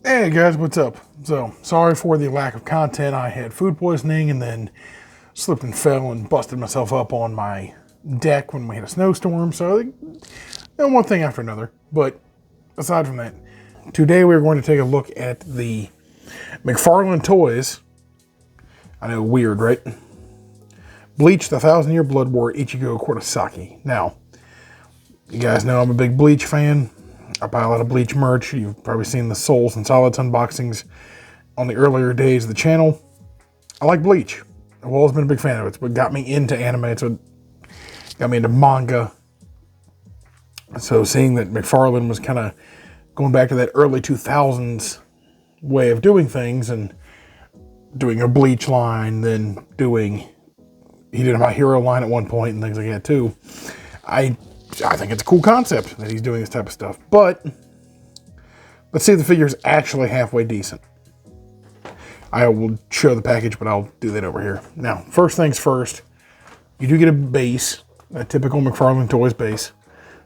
Hey guys, what's up? So, sorry for the lack of content. I had food poisoning and then slipped and fell and busted myself up on my deck when we had a snowstorm. So, one thing after another. But aside from that, today we're going to take a look at the McFarlanetoys. I know, weird, right? Bleach, the 1,000-Year Blood War Ichigo Korusaki. Now, you guys know I'm a big Bleach fan. I buy a lot of Bleach merch. You've probably seen the Souls and Solids unboxings on the earlier days of the channel. I like Bleach. I've always been a big fan of it. It's what got me into anime. It's what got me into manga. So seeing that McFarlane was kind of going back to that early 2000s way of doing things and doing a Bleach line, then he did a My Hero line at one point and things like that too. I think it's a cool concept that he's doing this type of stuff, but let's see if the figure is actually halfway decent. I will show the package, but I'll do that over here. Now, first things first, you do get a base, a typical McFarlanetoys base.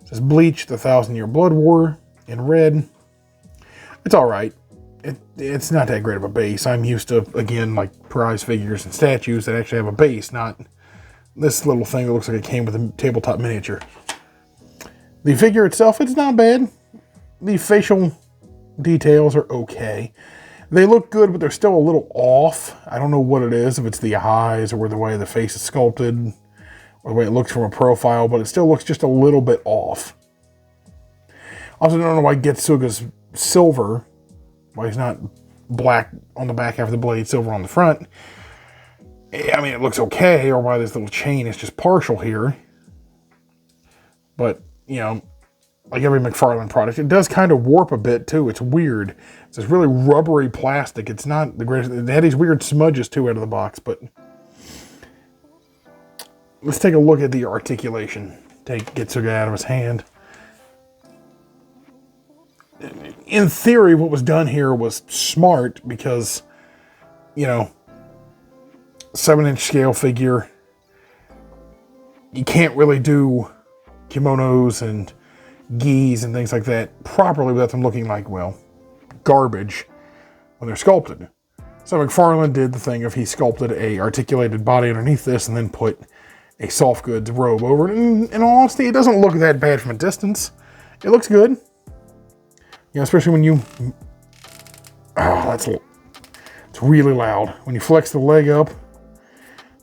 It says Bleach, the 1,000-Year Blood War in red. It's all right. It's not that great of a base. I'm used to, again, like prize figures and statues that actually have a base, not this little thing that looks like it came with a tabletop miniature. The figure itself, it's not bad. The facial details are okay. They look good, but they're still a little off. I don't know what it is, if it's the eyes or the way the face is sculpted or the way it looks from a profile, but it still looks just a little bit off. Also, don't know why Getsuga's silver, why he's not black on the back half of the blade, silver on the front. I mean, it looks okay, or why this little chain is just partial here. But, you know, like every McFarlane product, it does kind of warp a bit too. It's weird. It's this really rubbery plastic. It's not the greatest. It had these weird smudges too out of the box, but let's take a look at the articulation. Take Getsuga out of his hand. In theory, what was done here was smart because, you know, 7-inch scale figure, you can't really do kimonos and gis and things like that properly without them looking like, well, garbage when they're sculpted. So McFarlane did the thing of he sculpted a articulated body underneath this and then put a soft goods robe over it. And in all honesty, it doesn't look that bad from a distance. It looks good. You know, especially when you... Oh, it's really loud. When you flex the leg up,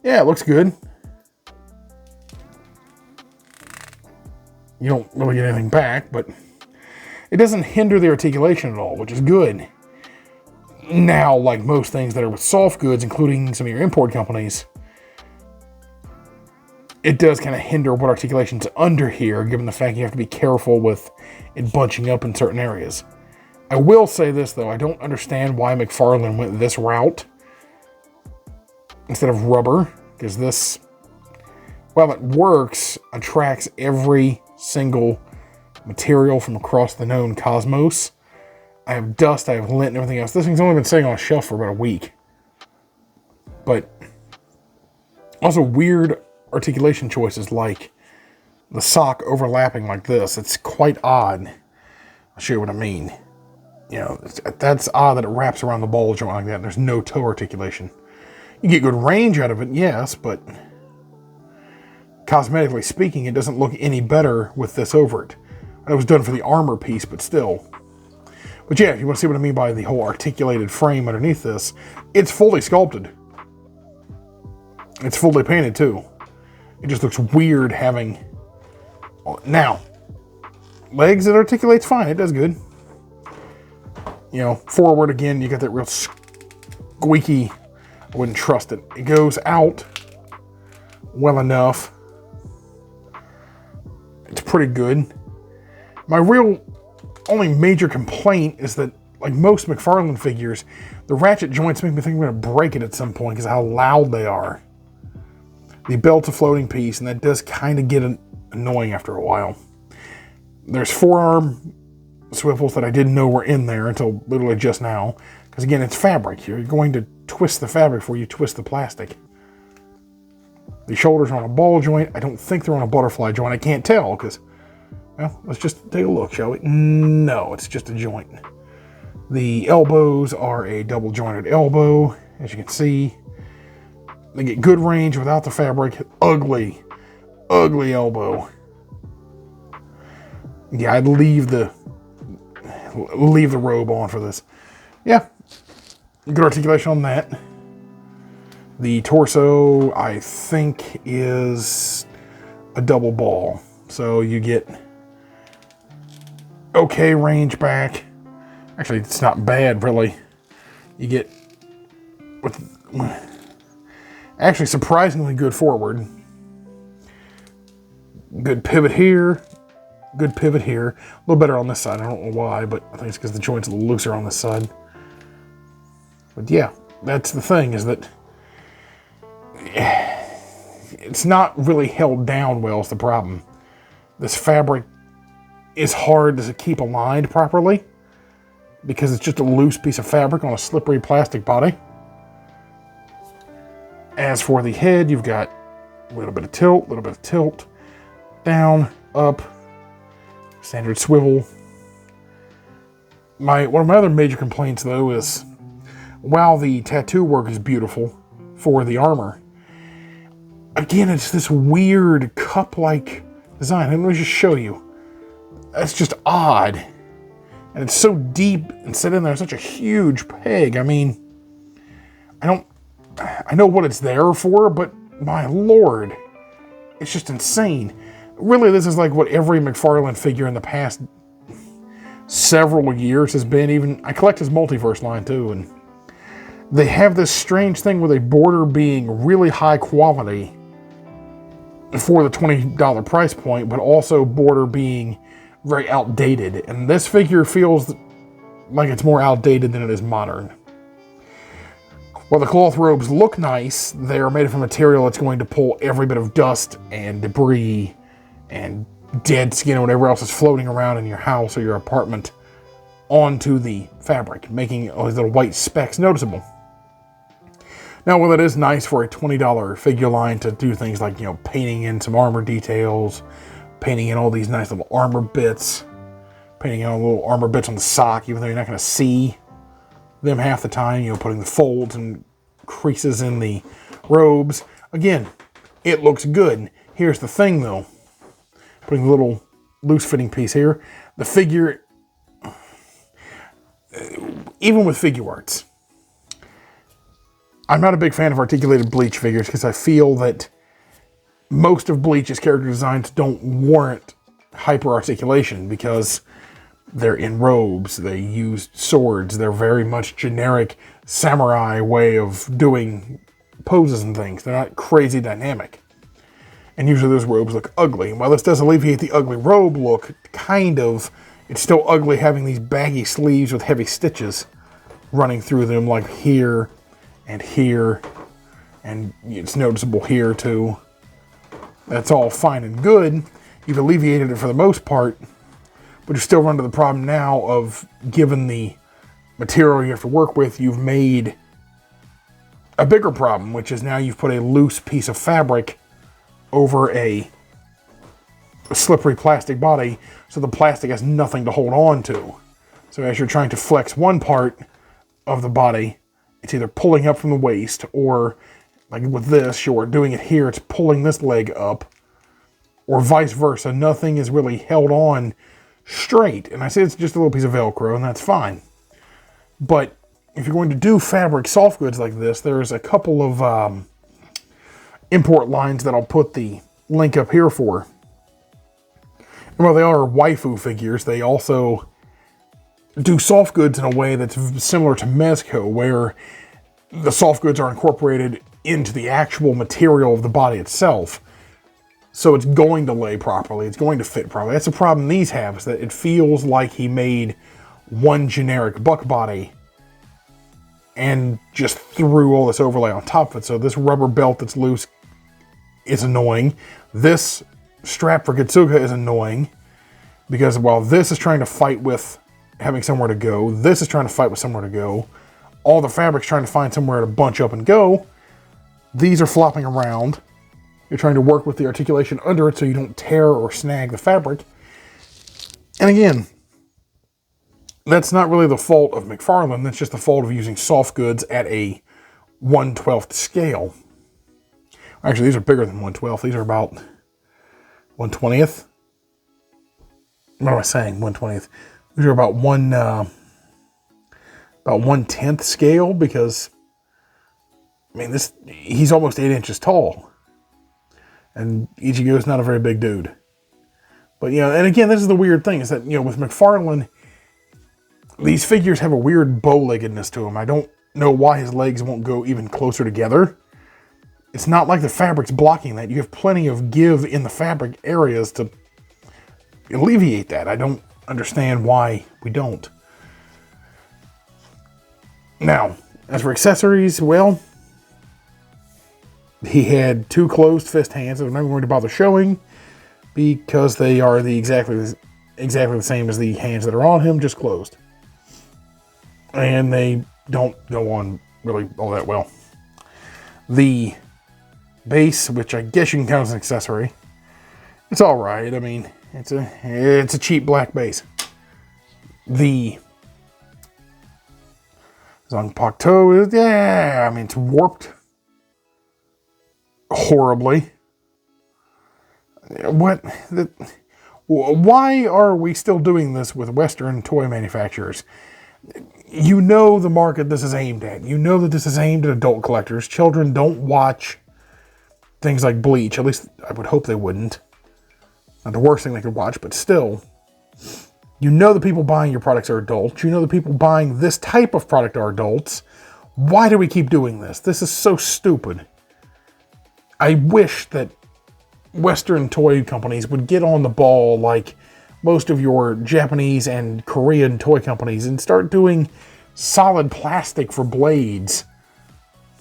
yeah, it looks good. You don't really get anything back, but it doesn't hinder the articulation at all, which is good. Now, like most things that are with soft goods, including some of your import companies, it does kind of hinder what articulation's under here, given the fact you have to be careful with it bunching up in certain areas. I will say this, though. I don't understand why McFarlane went this route instead of rubber, because this, while it works, attracts every single material from across the known cosmos. I have dust, I have lint, and everything else. This thing's only been sitting on a shelf for about a week. But also weird articulation choices like the sock overlapping like this. It's quite odd. I'll show you what I mean. You know, that's odd that it wraps around the ball joint like that and there's no toe articulation. You get good range out of it, yes, but cosmetically speaking, it doesn't look any better with this over it. It was done for the armor piece, but still. But yeah, if you want to see what I mean by the whole articulated frame underneath this, it's fully sculpted. It's fully painted too. It just looks weird having... Now, legs, it articulates fine. It does good. You know, forward again, you got that real squeaky... I wouldn't trust it. It goes out well enough. It's pretty good. My real only major complaint is that, like most McFarlane figures, the ratchet joints make me think I'm going to break it at some point because of how loud they are. The belt's a floating piece, and that does kind of get annoying after a while. There's forearm swivels that I didn't know were in there until literally just now. Because again, it's fabric. You're going to twist the fabric before you twist the plastic. The shoulders are on a ball joint. I don't think they're on a butterfly joint. I can't tell because, well, let's just take a look, shall we? No, it's just a joint. The elbows are a double jointed elbow, as you can see. They get good range without the fabric. Ugly, ugly elbow. Yeah, I'd leave the robe on for this. Yeah, good articulation on that. The torso, I think, is a double ball. So you get okay range back. Actually, it's not bad, really. You get actually surprisingly good forward. Good pivot here. Good pivot here. A little better on this side. I don't know why, but I think it's because the joint's a little looser on this side. But yeah, that's the thing, is that it's not really held down well is the problem. This fabric is hard to keep aligned properly because it's just a loose piece of fabric on a slippery plastic body. As for the head, you've got a little bit of tilt, down, up, standard swivel. One of my other major complaints, though, is while the tattoo work is beautiful for the armor, again, it's this weird cup-like design. Let me just show you. It's just odd. And it's so deep and set in there, such a huge peg. I mean, I know what it's there for, but my lord, it's just insane. Really, this is like what every McFarlane figure in the past several years has been. Even I collect his multiverse line too, and they have this strange thing with a border being really high quality for the $20 price point, but also border being very outdated. And this figure feels like it's more outdated than it is modern. While the cloth robes look nice, they are made of a material that's going to pull every bit of dust and debris and dead skin or whatever else is floating around in your house or your apartment onto the fabric, making all these little white specks noticeable. Now, while it is nice for a $20 figure line to do things like, painting in some armor details, painting in all these nice little armor bits, painting in all the little armor bits on the sock, even though you're not going to see them half the time, putting the folds and creases in the robes. Again, it looks good. Here's the thing, though. Putting a little loose-fitting piece here. The figure, even with figure arts, I'm not a big fan of articulated Bleach figures because I feel that most of Bleach's character designs don't warrant hyper-articulation because they're in robes, they use swords, they're very much generic samurai way of doing poses and things. They're not crazy dynamic. And usually those robes look ugly. And while this does alleviate the ugly robe look, it's still ugly having these baggy sleeves with heavy stitches running through them, like here, and it's noticeable here too. That's all fine and good. You've alleviated it for the most part, but you still run into the problem now of, given the material you have to work with, you've made a bigger problem, which is now you've put a loose piece of fabric over a slippery plastic body, so the plastic has nothing to hold on to. So as you're trying to flex one part of the body, it's either pulling up from the waist, or like with this, you're doing it here, it's pulling this leg up, or vice versa. Nothing is really held on straight. And I say it's just a little piece of Velcro, and that's fine. But if you're going to do fabric soft goods like this, there's a couple of import lines that I'll put the link up here for. And while they are waifu figures, they also do soft goods in a way that's similar to Mezco, where the soft goods are incorporated into the actual material of the body itself. So it's going to lay properly, it's going to fit properly. That's the problem these have, is that it feels like he made one generic buck body and just threw all this overlay on top of it. So this rubber belt that's loose is annoying. This strap for Getsuga is annoying, because while this is trying to fight with having somewhere to go, this is trying to fight with somewhere to go, all the fabric's trying to find somewhere to bunch up and go, these are flopping around. You're trying to work with the articulation under it so you don't tear or snag the fabric. And again, That's not really the fault of McFarlane. That's just the fault of using soft goods at a 1/12th scale. Actually, these are bigger than 1/12th. These are about 1/20th. What am I saying? 1/20th. These are about 1/10th scale, because I mean, he's almost 8 inches tall. And Ichigo is not a very big dude. But, you know, and again, this is the weird thing, is that, you know, with McFarlane, these figures have a weird bow-leggedness to them. I don't know why his legs won't go even closer together. It's not like the fabric's blocking that. You have plenty of give in the fabric areas to alleviate that. I don't understand why we don't. Now, as for accessories, well, he had 2 closed fist hands that I'm not going to bother showing, because they are exactly the same as the hands that are on him, just closed. And they don't go on really all that well. The base, which I guess you can count as an accessory, it's all right. I mean, it's a cheap black base. The Zanpakuto is, yeah, I mean, it's warped horribly. Why are we still doing this with Western toy manufacturers? You know the market this is aimed at. You know that this is aimed at adult collectors. Children don't watch things like Bleach. At least I would hope they wouldn't. Not the worst thing they could watch, but still. You know the people buying your products are adults. You know the people buying this type of product are adults. Why do we keep doing this? This is so stupid. I wish that Western toy companies would get on the ball like most of your Japanese and Korean toy companies and start doing solid plastic for blades.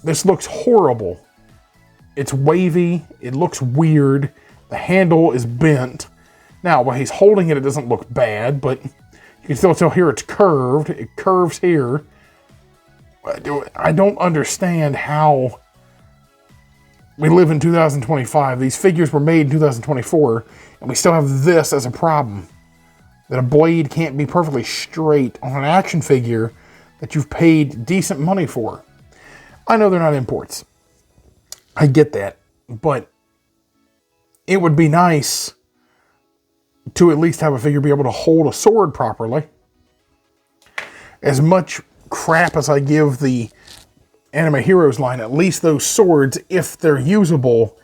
This looks horrible. It's wavy. It looks weird. The handle is bent. Now, while he's holding it, it doesn't look bad, but you can still tell here it's curved. It curves here. I don't understand how we live in 2025. These figures were made in 2024, and we still have this as a problem. That a blade can't be perfectly straight on an action figure that you've paid decent money for. I know they're not imports. I get that. But it would be nice to at least have a figure be able to hold a sword properly. As much crap as I give the Anime Heroes line, at least those swords, if they're usable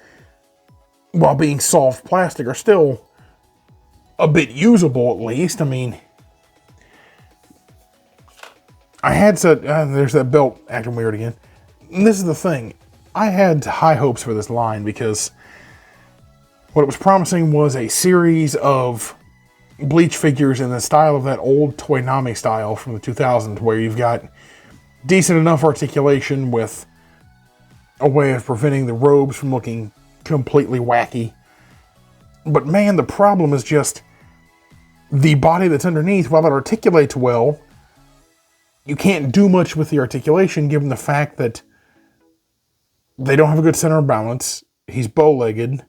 while being soft plastic, are still a bit usable at least. I mean, I had said, there's that belt acting weird again. And this is the thing. I had high hopes for this line because what it was promising was a series of Bleach figures in the style of that old Toynami style from the 2000s, where you've got decent enough articulation with a way of preventing the robes from looking completely wacky. But man, the problem is just the body that's underneath. While it articulates well, you can't do much with the articulation given the fact that they don't have a good center of balance. He's bow-legged.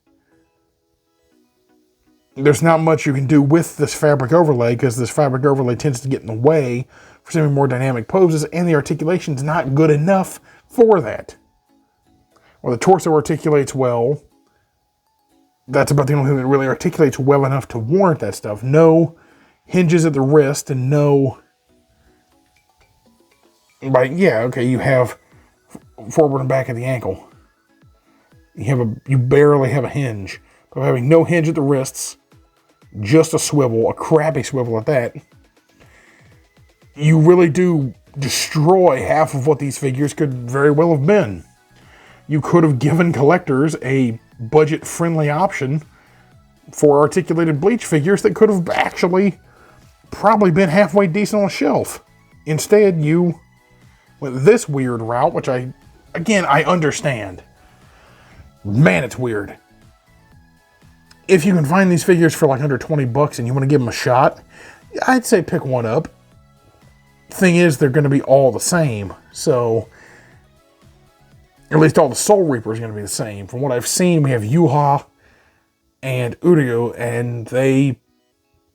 There's not much you can do with this fabric overlay, because this fabric overlay tends to get in the way for some more dynamic poses, and the articulation's not good enough for that. Well, the torso articulates well. That's about the only thing that really articulates well enough to warrant that stuff. No hinges at the wrist, and no... Like, yeah, okay, you have forward and back of the ankle. You barely have a hinge. But having no hinge at the wrists, just a swivel, a crappy swivel at that, you really do destroy half of what these figures could very well have been. You could have given collectors a budget-friendly option for articulated Bleach figures that could have actually probably been halfway decent on a shelf. Instead, you went this weird route, which I understand. Man, it's weird. If you can find these figures for like under 20 bucks and you want to give them a shot, I'd say pick one up. Thing is, they're going to be all the same. So, at least all the Soul Reapers are going to be the same. From what I've seen, we have Yuha and Uryu, and they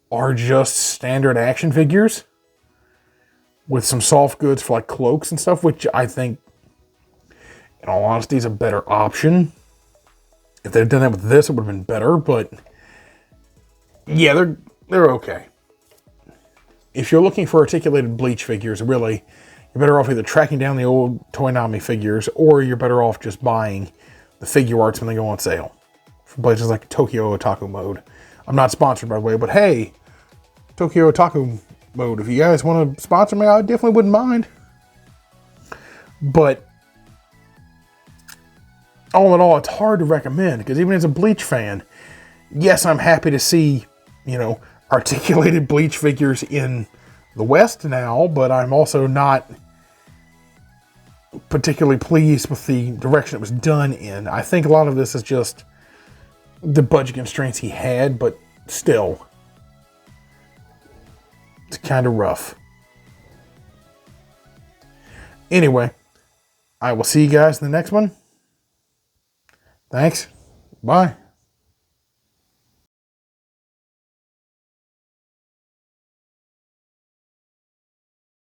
are just standard action figures. with some soft goods for like cloaks and stuff, which I think, in all honesty, is a better option. If they'd done that with this, it would have been better, but yeah, they're okay. If you're looking for articulated Bleach figures, really, you're better off either tracking down the old Toynami figures, or you're better off just buying the figure arts when they go on sale from places like Tokyo Otaku Mode. I'm not sponsored, by the way, but hey, Tokyo Otaku Mode, if you guys want to sponsor me, I definitely wouldn't mind. But all in all, it's hard to recommend, because even as a Bleach fan, yes, I'm happy to see, you know, articulated Bleach figures in the West now, but I'm also not particularly pleased with the direction it was done in. I think a lot of this is just the budget constraints he had, but still, it's kind of rough. Anyway, I will see you guys in the next one. Thanks. Bye.